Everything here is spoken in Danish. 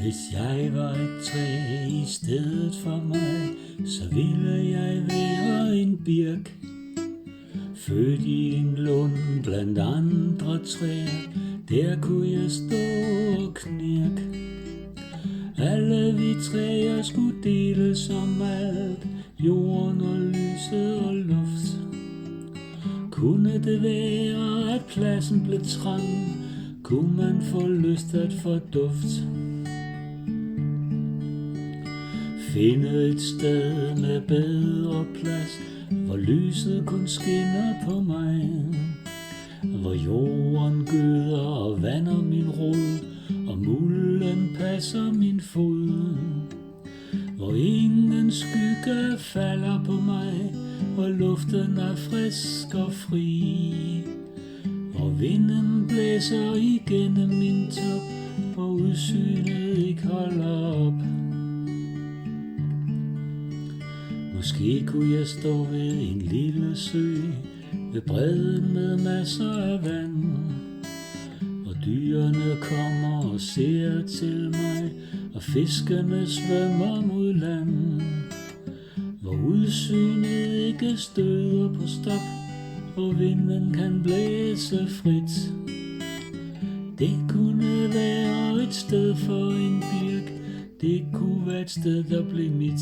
Hvis jeg var et træ i stedet for mig, så ville jeg være en birk. Født i en lund blandt andre træer, der kunne jeg stå og knirke. Alle vi træer skulle deles om alt, jorden og lyset og luft. Kunne det være, at pladsen blev trang, kunne man få lyst at få duft. Finde et sted med bedre plads, hvor lyset kun skinner på mig, hvor jorden gøder og vander min rod, og mulden passer min fod, hvor ingen skygge falder på mig, hvor luften er frisk og fri, hvor vinden blæser igennem min top, og udsynet ikke holder op. Måske kunne jeg stå ved en lille sø, ved bredden med masser af vand, hvor dyrene kommer og ser til mig, og fiskene svømmer mod land, hvor udsynet ikke støder på stop, hvor vinden kan blæse frit. Det kunne være et sted for en birk, det kunne være et sted, der blev mit.